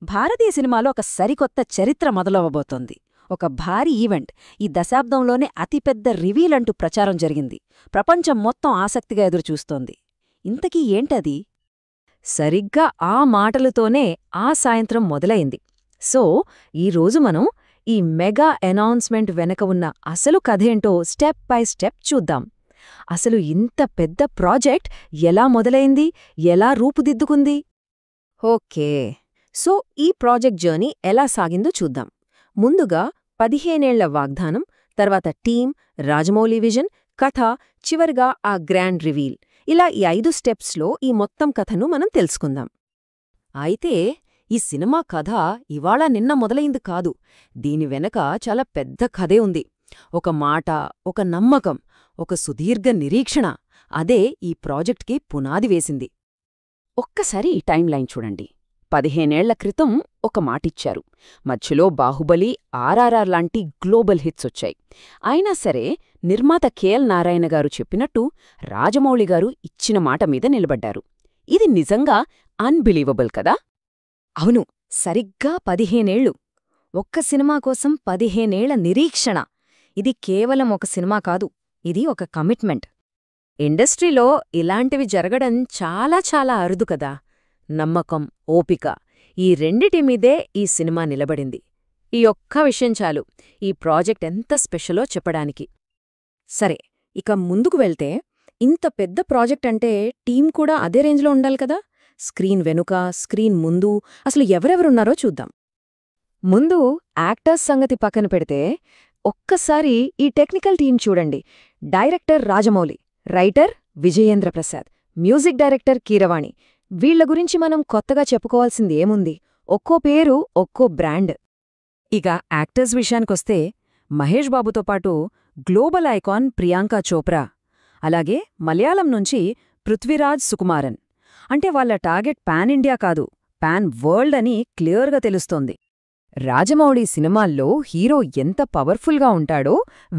భారతీయ సినిమాలో ఒక సరికొత్త చరిత్ర మొదలవబోతోంది. ఒక భారీ ఈవెంట్, ఈ దశాబ్దంలోనే అతిపెద్ద రివీల్ అంటూ ప్రచారం జరిగింది. ప్రపంచం మొత్తం ఆసక్తిగా ఎదురుచూస్తోంది. ఇంతకీ ఏంటది? సరిగ్గా ఆ మాటలతోనే ఆ సాయంత్రం మొదలైంది. సో, ఈరోజు మనం ఈ మెగా అనౌన్స్మెంట్ వెనక ఉన్న అసలు కథేంటో స్టెప్ బై స్టెప్ చూద్దాం. అసలు ఇంత పెద్ద ప్రాజెక్ట్ ఎలా మొదలైంది, ఎలా రూపుదిద్దుకుంది? ఓకే, సో ఈ ప్రాజెక్ట్ జర్నీ ఎలా సాగిందో చూద్దాం. ముందుగా 15 ఏళ్ల వాగ్దానం, తర్వాత టీం, రాజమౌళి విజన్, కథ, చివరిగా ఆ గ్రాండ్ రివీల్. ఇలా ఈ 5 స్టెప్స్లో ఈ మొత్తం కథను మనం తెలుసుకుందాం. అయితే ఈ సినిమా కథ ఇవాళ నిన్న మొదలైంది కాదు. దీని వెనక చాలా పెద్ద కథే ఉంది. ఒక మాట, ఒక నమ్మకం, ఒక సుదీర్ఘ నిరీక్షణ, అదే ఈ ప్రాజెక్ట్కి పునాది వేసింది. ఒక్కసారి ఈ టైం లైన్ చూడండి. 15 ఏళ్ల క్రితం ఒక మాటిచ్చారు. మధ్యలో బాహుబలి, ఆర్ఆర్ఆర్ లాంటి గ్లోబల్ హిట్స్ వచ్చాయి. అయినా సరే నిర్మాత కెఎల్ నారాయణ గారు చెప్పినట్టు రాజమౌళి గారు ఇచ్చిన మాట మీద నిలబడ్డారు. ఇది నిజంగా అన్బిలీవబుల్ కదా? అవును, సరిగ్గా 15 ఏళ్లు. ఒక్క సినిమా కోసం 15 ఏళ్ల నిరీక్షణ. ఇది కేవలం ఒక సినిమా కాదు, ఇది ఒక కమిట్మెంట్. ఇండస్ట్రీలో ఇలాంటివి జరగడం చాలా చాలా అరుదు కదా. నమ్మకం, ఓపిక, ఈ రెండిటి మీదే ఈ సినిమా నిలబడింది. ఈ ఒక్క విషయం చాలు ఈ ప్రాజెక్ట్ ఎంత స్పెషలో చెప్పడానికి. సరే, ఇక ముందుకు వెళ్తే, ఇంత పెద్ద ప్రాజెక్ట్ అంటే టీం కూడా అదే రేంజ్లో ఉండాలి కదా. స్క్రీన్ వెనుక, స్క్రీన్ ముందు అసలు ఎవరెవరున్నారో చూద్దాం. ముందు యాక్టర్స్ సంగతి పక్కన పెడితే ఒక్కసారి ఈ టెక్నికల్ టీం చూడండి. Director Rajamouli, writer Vijayendra Prasad, music director Keeravani. వీళ్ల గురించి మనం కొత్తగా చెప్పుకోవాల్సింది ఏముంది? ఒక్కో పేరు, ఒక్కో బ్రాండ్. ఇక యాక్టర్స్ విషయానికొస్తే మహేష్ బాబుతో పాటు గ్లోబల్ ఐకాన్ ప్రియాంకా చోప్రా, అలాగే మలయాళం నుంచి పృథ్వీరాజ్ సుకుమారన్. అంటే వాళ్ళ టార్గెట్ పాన్ ఇండియా కాదు, పాన్ వరల్డ్ అని క్లియర్గా తెలుస్తోంది. రాజమౌళి సినిమాల్లో హీరో ఎంత పవర్ఫుల్గా ఉంటాడో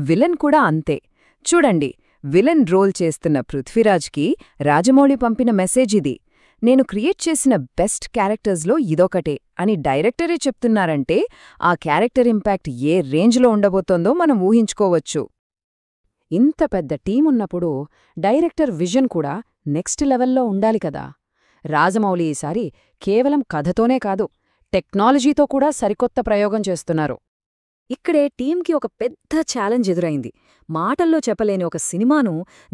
విలన్ కూడా అంతే. చూడండి, విలన్ రోల్ చేస్తున్న పృథ్వీరాజ్కి రాజమౌళి పంపిన మెసేజ్ ఇది: నేను క్రియేట్ చేసిన బెస్ట్ క్యారెక్టర్స్లో ఇదొకటే అని డైరెక్టరే చెప్తున్నారంటే ఆ క్యారెక్టర్ ఇంపాక్ట్ ఏ రేంజ్లో ఉండబోతోందో మనం ఊహించుకోవచ్చు. ఇంత పెద్ద టీమున్నప్పుడు డైరెక్టర్ విజన్ కూడా నెక్స్ట్ లెవెల్లో ఉండాలి కదా. రాజమౌళి ఈసారి కేవలం కథతోనే కాదు, టెక్నాలజీతో కూడా సరికొత్త ప్రయోగం చేస్తున్నారు. ఇక్కడే టీంకి ఒక పెద్ద ఛాలెంజ్ ఎదురైంది. మాటల్లో చెప్పలేని ఒక సినిమాను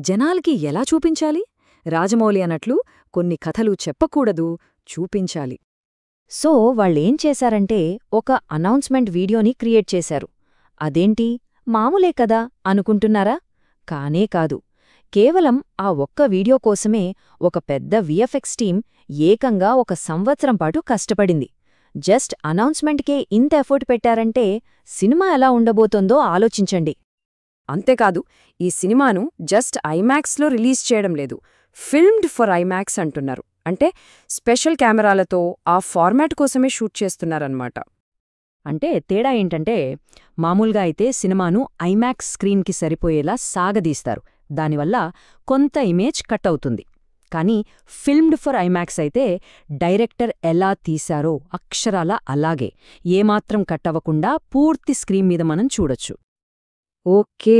జనాలకి ఎలా చూపించాలి? రాజమౌళి అన్నట్లు కొన్ని కథలు చెప్పకూడదు, చూపించాలి. సో వాళ్ళేం చేశారంటే ఒక అనౌన్స్మెంట్ వీడియోని క్రియేట్ చేశారు. అదేంటి, మామూలే కదా అనుకుంటున్నారా? కానే కాదు. కేవలం ఆ ఒక్క వీడియో కోసమే ఒక పెద్ద విఎఫ్ఎక్స్ టీం ఏకంగా 1 సంవత్సరం పాటు కష్టపడింది. జస్ట్ అనౌన్స్మెంట్కే ఇంత ఎఫర్ట్ పెట్టారంటే సినిమా ఎలా ఉండబోతోందో ఆలోచించండి. అంతేకాదు, ఈ సినిమాను జస్ట్ ఐమాక్స్లో రిలీజ్ చేయడం లేదు, ఫిల్మ్డ్ ఫర్ ఐమాక్స్ అంటున్నారు. అంటే స్పెషల్ కెమెరాలతో ఆ ఫార్మాట్ కోసమే షూట్ చేస్తున్నారన్నమాట. అంటే తేడా ఏంటంటే, మామూలుగా అయితే సినిమాను ఐమాక్స్ స్క్రీన్కి సరిపోయేలా సాగదీస్తారు. దానివల్ల కొంత ఇమేజ్ కట్ అవుతుంది. కానీ ఫిల్మ్డ్ ఫర్ ఐమాక్స్ అయితే డైరెక్టర్ ఎలా తీశారో అక్షరాలా అలాగే, ఏమాత్రం కట్ అవ్వకుండా పూర్తి స్క్రీన్ మీద మనం చూడొచ్చు. ఓకే,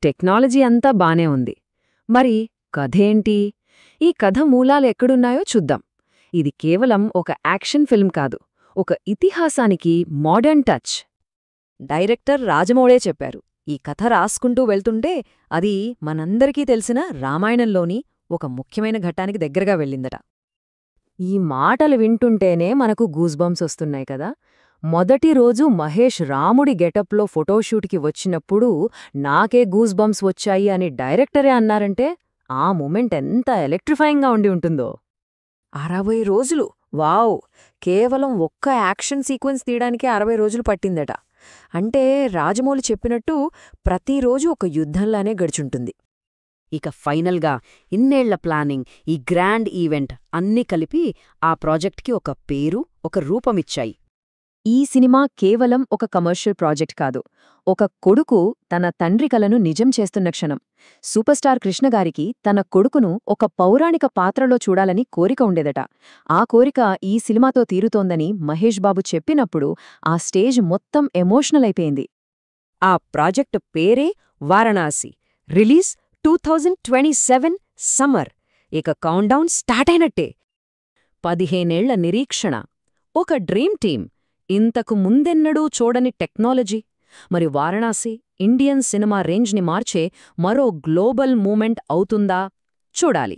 టెక్నాలజీ అంతా బానే ఉంది. మరి కథేంటి? ఈ కథ మూలాలు ఎక్కడున్నాయో చూద్దాం. ఇది కేవలం ఒక యాక్షన్ ఫిల్మ్ కాదు, ఒక ఇతిహాసానికి మోడర్న్ టచ్. డైరెక్టర్ రాజమౌళే చెప్పారు, ఈ కథ రాసుకుంటూ వెళ్తుంటే అది మనందరికీ తెలిసిన రామాయణంలోని ఒక ముఖ్యమైన ఘట్టానికి దగ్గరగా వెళ్ళిందట. ఈ మాటలు వింటుంటేనే మనకు గూస్బంప్స్ వస్తున్నాయి కదా. మొదటి రోజు మహేష్ రాముడి గెటప్లో ఫోటోషూట్కి వచ్చినప్పుడు నాకే గూస్బంప్స్ వచ్చాయి అని డైరెక్టరే అన్నారంటే ఆ మూమెంట్ ఎంత ఎలక్ట్రిఫైయింగ్గా ఉండి ఉంటుందో. 60 రోజులు! వావ్! కేవలం ఒక్క యాక్షన్ సీక్వెన్స్ తీయడానికే 60 రోజులు పట్టిందట. అంటే రాజమౌళి చెప్పినట్టు ప్రతిరోజు ఒక యుద్ధంలానే గడిచుంటుంది. ఇక ఫైనల్గా ఇన్నేళ్ల ప్లానింగ్, ఈ గ్రాండ్ ఈవెంట్ అన్నీ కలిపి ఆ ప్రాజెక్ట్కి ఒక పేరు, ఒక రూపమిచ్చాయి. ఈ సినిమా కేవలం ఒక కమర్షియల్ ప్రాజెక్ట్ కాదు, ఒక కొడుకు తన తండ్రి కలను నిజం చేస్తున్న క్షణం. సూపర్ స్టార్ కృష్ణగారికి తన కొడుకును ఒక పౌరాణిక పాత్రలో చూడాలని కోరిక ఉండేదట. ఆ కోరిక ఈ సినిమాతో తీరుతోందని మహేష్ బాబు చెప్పినప్పుడు ఆ స్టేజ్ మొత్తం ఎమోషనల్ అయిపోయింది. ఆ ప్రాజెక్టు పేరే వారణాసి. Release 2027 summer. ఇక కౌంట్డౌన్ స్టార్ట్ అయినట్టే. 15 ఏళ్ల నిరీక్షణ, ఒక డ్రీమ్ టీమ్, ఇంతకు ముందెన్నడూ చూడని టెక్నాలజీ. మరి వారణాసి ఇండియన్ సినిమా రేంజ్ని మార్చే మరో గ్లోబల్ మూమెంట్ అవుతుందా? చూడాలి.